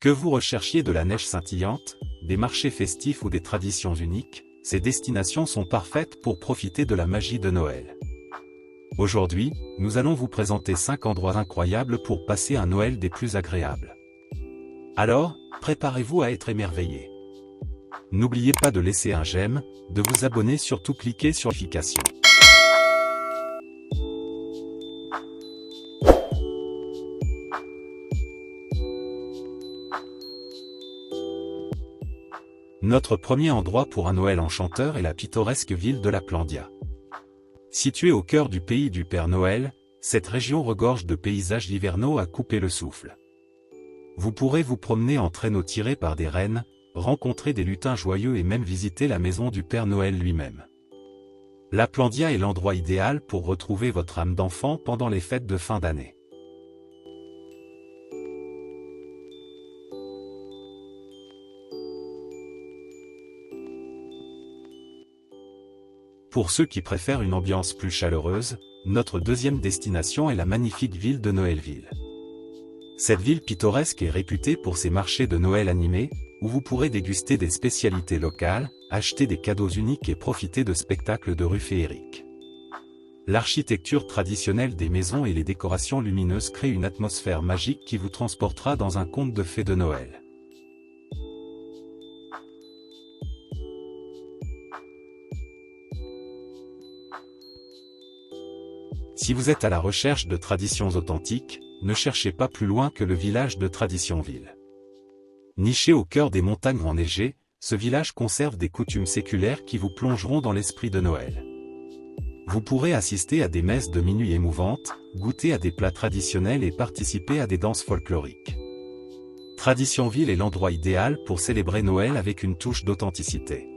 Que vous recherchiez de la neige scintillante, des marchés festifs ou des traditions uniques, ces destinations sont parfaites pour profiter de la magie de Noël. Aujourd'hui, nous allons vous présenter 5 endroits incroyables pour passer un Noël des plus agréables. Alors, préparez-vous à être émerveillés. N'oubliez pas de laisser un j'aime, de vous abonner, surtout cliquez sur notification. Notre premier endroit pour un Noël enchanteur est la pittoresque ville de Laplandia. Située au cœur du pays du Père Noël, cette région regorge de paysages hivernaux à couper le souffle. Vous pourrez vous promener en traîneau tiré par des rennes, rencontrer des lutins joyeux et même visiter la maison du Père Noël lui-même. Laplandia est l'endroit idéal pour retrouver votre âme d'enfant pendant les fêtes de fin d'année. Pour ceux qui préfèrent une ambiance plus chaleureuse, notre deuxième destination est la magnifique ville de Noëlville. Cette ville pittoresque est réputée pour ses marchés de Noël animés, où vous pourrez déguster des spécialités locales, acheter des cadeaux uniques et profiter de spectacles de rue féeriques. L'architecture traditionnelle des maisons et les décorations lumineuses créent une atmosphère magique qui vous transportera dans un conte de fées de Noël. Si vous êtes à la recherche de traditions authentiques, ne cherchez pas plus loin que le village de Traditionville. Niché au cœur des montagnes enneigées, ce village conserve des coutumes séculaires qui vous plongeront dans l'esprit de Noël. Vous pourrez assister à des messes de minuit émouvantes, goûter à des plats traditionnels et participer à des danses folkloriques. Traditionville est l'endroit idéal pour célébrer Noël avec une touche d'authenticité.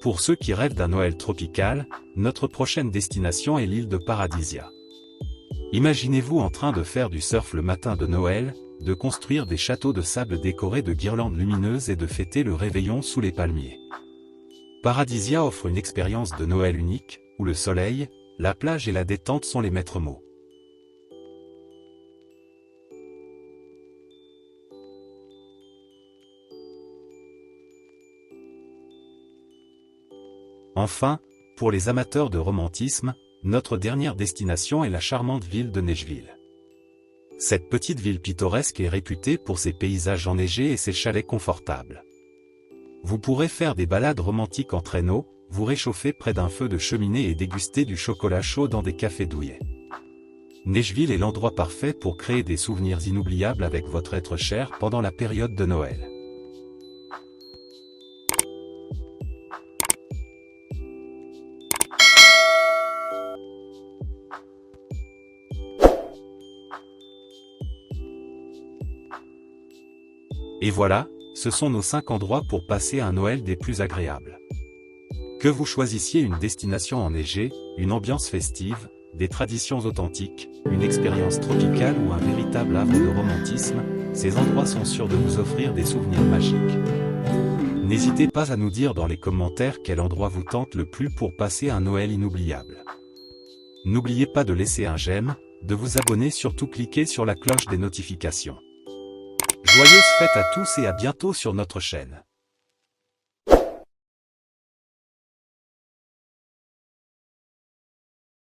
Pour ceux qui rêvent d'un Noël tropical, notre prochaine destination est l'île de Paradisia. Imaginez-vous en train de faire du surf le matin de Noël, de construire des châteaux de sable décorés de guirlandes lumineuses et de fêter le réveillon sous les palmiers. Paradisia offre une expérience de Noël unique, où le soleil, la plage et la détente sont les maîtres mots. Enfin, pour les amateurs de romantisme, notre dernière destination est la charmante ville de Neigeville. Cette petite ville pittoresque est réputée pour ses paysages enneigés et ses chalets confortables. Vous pourrez faire des balades romantiques en traîneau, vous réchauffer près d'un feu de cheminée et déguster du chocolat chaud dans des cafés douillets. Neigeville est l'endroit parfait pour créer des souvenirs inoubliables avec votre être cher pendant la période de Noël. Et voilà, ce sont nos 5 endroits pour passer un Noël des plus agréables. Que vous choisissiez une destination enneigée, une ambiance festive, des traditions authentiques, une expérience tropicale ou un véritable havre de romantisme, ces endroits sont sûrs de vous offrir des souvenirs magiques. N'hésitez pas à nous dire dans les commentaires quel endroit vous tente le plus pour passer un Noël inoubliable. N'oubliez pas de laisser un j'aime, de vous abonner, surtout cliquez sur la cloche des notifications. Joyeuses fêtes à tous et à bientôt sur notre chaîne.